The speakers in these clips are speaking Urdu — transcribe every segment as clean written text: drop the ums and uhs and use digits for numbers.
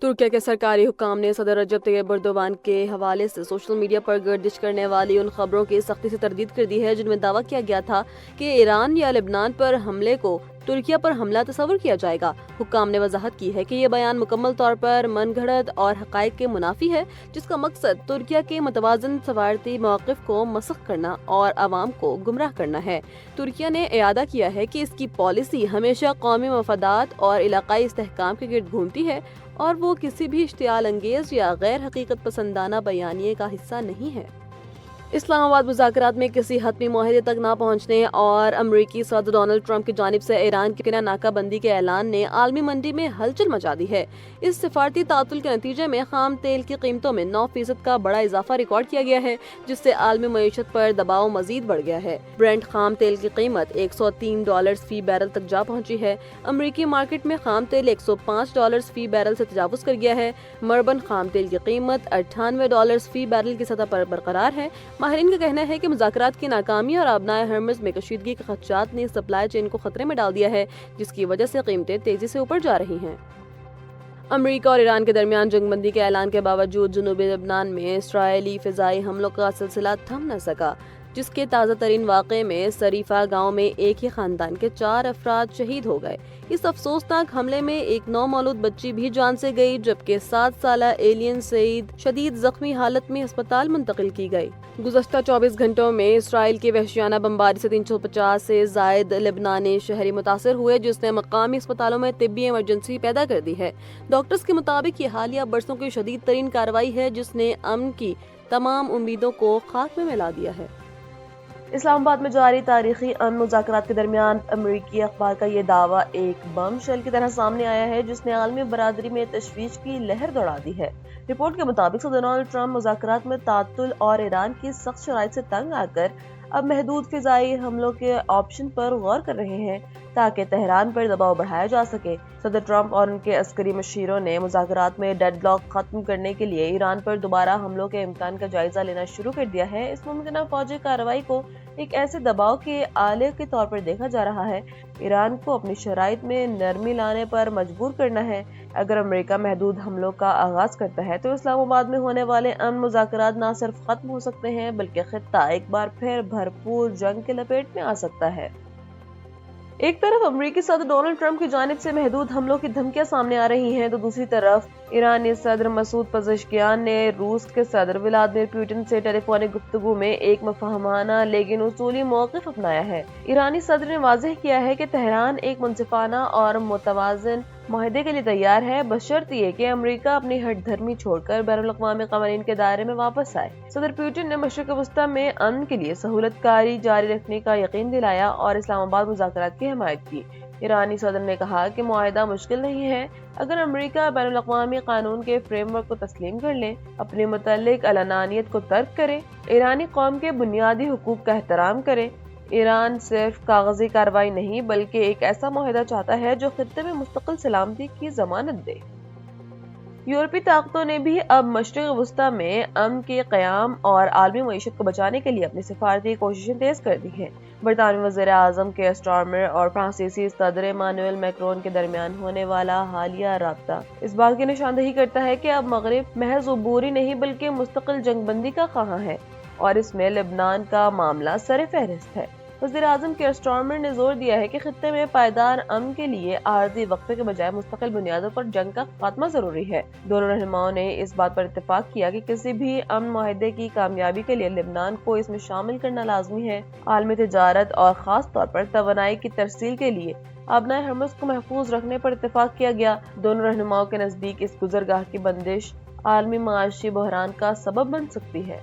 ترکی کے سرکاری حکام نے صدر رجب طیب ایردوان کے حوالے سے سوشل میڈیا پر گردش کرنے والی ان خبروں کی سختی سے تردید کر دی ہے جن میں دعویٰ کیا گیا تھا کہ ایران یا لبنان پر حملے کو ترکیہ پر حملہ تصور کیا جائے گا۔ حکام نے وضاحت کی ہے کہ یہ بیان مکمل طور پر من گھڑت اور حقائق کے منافی ہے، جس کا مقصد ترکیہ کے متوازن سفارتی موقف کو مسخ کرنا اور عوام کو گمراہ کرنا ہے۔ ترکیہ نے اعادہ کیا ہے کہ اس کی پالیسی ہمیشہ قومی مفادات اور علاقائی استحکام کے گرد گھومتی ہے اور وہ کسی بھی اشتعال انگیز یا غیر حقیقت پسندانہ بیانیے کا حصہ نہیں ہے۔ اسلام آباد مذاکرات میں کسی حتمی معاہدے تک نہ پہنچنے اور امریکی صدر ڈونلڈ ٹرمپ کی جانب سے ایران کی ناکہ بندی کے اعلان نے عالمی منڈی میں ہلچل مچا دی ہے۔ اس سفارتی تعطل کے نتیجے میں خام تیل کی قیمتوں میں 9% کا بڑا اضافہ ریکارڈ کیا گیا ہے، جس سے عالمی معیشت پر دباؤ مزید بڑھ گیا ہے۔ برنٹ خام تیل کی قیمت $103 فی بیرل تک جا پہنچی ہے۔ امریکی مارکیٹ میں خام تیل $105 فی بیرل سے تجاوز کر گیا ہے۔ مربن خام تیل کی قیمت $98 فی بیرل کی سطح پر برقرار ہے۔ ماہرین کا کہنا ہے کہ مذاکرات کی ناکامی اور آبنائے ہرمز میں کشیدگی کے خدشات نے سپلائی چین کو خطرے میں ڈال دیا ہے، جس کی وجہ سے قیمتیں تیزی سے اوپر جا رہی ہیں۔ امریکہ اور ایران کے درمیان جنگ بندی کے اعلان کے باوجود جنوبی لبنان میں اسرائیلی فضائی حملوں کا سلسلہ تھم نہ سکا، جس کے تازہ ترین واقعے میں سریفہ گاؤں میں ایک ہی خاندان کے 4 افراد شہید ہو گئے۔ اس افسوسناک حملے میں ایک 9 مولود بچی بھی جان سے گئی، جبکہ 7 سالہ ایلین سعید شدید زخمی حالت میں ہسپتال منتقل کی گئی۔ گزشتہ 24 گھنٹوں میں اسرائیل کی وحشیانہ بمباری سے 350 سے زائد لبنانی شہری متاثر ہوئے، جس نے مقامی اسپتالوں میں طبی ایمرجنسی پیدا کر دی ہے۔ ڈاکٹرز کے مطابق یہ حالیہ برسوں کی شدید ترین کارروائی ہے، جس نے امن کی تمام امیدوں کو خاک میں ملا دیا ہے۔ اسلام آباد میں جاری تاریخی امن مذاکرات کے درمیان امریکی اخبار کا یہ دعویٰ ایک بم شیل کی طرح سامنے آیا ہے، جس نے عالمی برادری میں تشویش کی لہر دوڑا دی ہے۔ رپورٹ کے مطابق صدر ڈونلڈ ٹرمپ مذاکرات میں تعطل اور ایران کی سخت شرائط سے تنگ آ کر اب محدود فضائی حملوں کے آپشن پر غور کر رہے ہیں تاکہ تہران پر دباؤ بڑھایا جا سکے۔ صدر ٹرمپ اور ان کے عسکری مشیروں نے مذاکرات میں ڈیڈ لاک ختم کرنے کے لیے ایران پر دوبارہ حملوں کے امکان کا جائزہ لینا شروع کر دیا ہے۔ اس ممکنہ فوجی کارروائی کو ایک ایسے دباؤ کے آلے کے طور پر دیکھا جا رہا ہے۔ ایران کو اپنی شرائط میں نرمی لانے پر مجبور کرنا ہے۔ اگر امریکہ محدود حملوں کا آغاز کرتا ہے تو اسلام آباد میں ہونے والے امن مذاکرات نہ صرف ختم ہو سکتے ہیں بلکہ خطہ ایک بار پھر بھرپور جنگ کے لپیٹ میں آ سکتا ہے۔ ایک طرف امریکی صدر ڈونلڈ ٹرمپ کی جانب سے محدود حملوں کی دھمکیاں سامنے آ رہی ہیں تو دوسری طرف ایرانی صدر مسعود پزشکیان نے روس کے صدر ولادیمیر پوٹن سے ٹیلی فونک گفتگو میں ایک مفاہمانہ لیکن اصولی موقف اپنایا ہے۔ ایرانی صدر نے واضح کیا ہے کہ تہران ایک منصفانہ اور متوازن معاہدے کے لیے تیار ہے، بشرط یہ کہ امریکہ اپنی ہٹ دھرمی چھوڑ کر بین الاقوامی قوانین کے دائرے میں واپس آئے۔ صدر پوٹن نے مشرق وسطی میں امن کے لیے سہولت کاری جاری رکھنے کا یقین دلایا اور اسلام آباد مذاکرات کی حمایت کی۔ ایرانی صدر نے کہا کہ معاہدہ مشکل نہیں ہے اگر امریکہ بین الاقوامی قانون کے فریم ورک کو تسلیم کر لے، اپنی متعلق علانیت کو ترک کرے، ایرانی قوم کے بنیادی حقوق کا احترام کرے۔ ایران صرف کاغذی کارروائی نہیں بلکہ ایک ایسا معاہدہ چاہتا ہے جو خطے میں مستقل سلامتی کی ضمانت دے۔ یورپی طاقتوں نے بھی اب مشرق وسطی میں امن کے قیام اور عالمی معیشت کو بچانے کے لیے اپنی سفارتی کوششیں تیز کر دی ہیں۔ برطانوی وزیر اعظم کیئر سٹارمر اور فرانسیسی صدر ایمانوئل میکرون کے درمیان ہونے والا حالیہ رابطہ اس بات کی نشاندہی کرتا ہے کہ اب مغرب محض عبوری نہیں بلکہ مستقل جنگ بندی کا خواہاں ہے اور اس میں لبنان کا معاملہ سر فہرست ہے۔ وزیر اعظم کیئر سٹارمر نے زور دیا ہے کہ خطے میں پائیدار امن کے لیے عارضی وقفے کے بجائے مستقل بنیادوں پر جنگ کا خاتمہ ضروری ہے۔ دونوں رہنماؤں نے اس بات پر اتفاق کیا کہ کسی بھی امن معاہدے کی کامیابی کے لیے لبنان کو اس میں شامل کرنا لازمی ہے۔ عالمی تجارت اور خاص طور پر توانائی کی ترسیل کے لیے آبنائے ہرمز کو محفوظ رکھنے پر اتفاق کیا گیا۔ دونوں رہنماؤں کے نزدیک اس گزرگاہ کی بندش عالمی معاشی بحران کا سبب بن سکتی ہے۔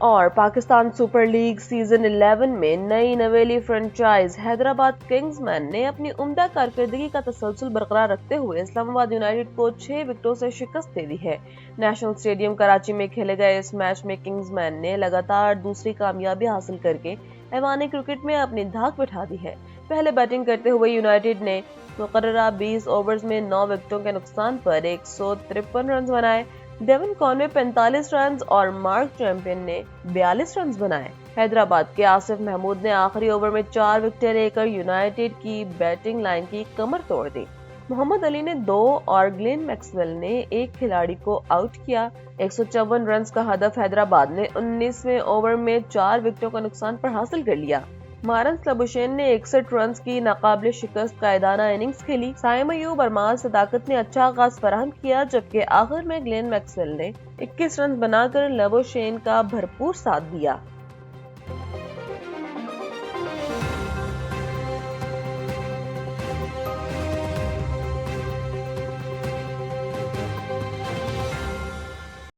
اور پاکستان سپر لیگ سیزن 11 میں نئی نویلی فرنچائز حیدرآباد کنگز مین نے اپنی عمدہ کارکردگی کا تسلسل برقرار رکھتے ہوئے اسلام آباد یونائیٹڈ کو 6 وکٹوں سے شکست دے دی ہے۔ نیشنل اسٹیڈیم کراچی میں کھیلے گئے اس میچ میں کنگز مین نے لگاتار دوسری کامیابی حاصل کر کے ایوان کرکٹ میں اپنی دھاک بٹھا دی ہے۔ پہلے بیٹنگ کرتے ہوئے یونائیٹڈ نے مقررہ 20 اوورز میں 9 وکٹوں کے نقصان پر 153 رنز بنائے۔ ڈیون کانوے 45 رنز اور مارک چیمپئن نے 42 رنز بنائے۔ حیدرآباد کے آصف محمود نے آخری اوور میں 4 وکٹیں لے کر یونائیٹڈ کی بیٹنگ لائن کی کمر توڑ دی۔ محمد علی نے 2 اور گلین میکسویل نے 1 کھلاڑی کو آؤٹ کیا۔ 154 رنز کا ہدف حیدرآباد نے 19ویں اوور میں 4 وکٹوں کا نقصان پر حاصل کر لیا۔ مارنس لبوشین نے 61 رنز کی ناقابل شکست قائدانہ اننگز کھیلی۔ سائم ایوب اور معاذ صداقت نے اچھا آغاز فراہم کیا، جبکہ آخر میں گلین میکسویل نے 21 رنز بنا کر لبوشین کا بھرپور ساتھ دیا۔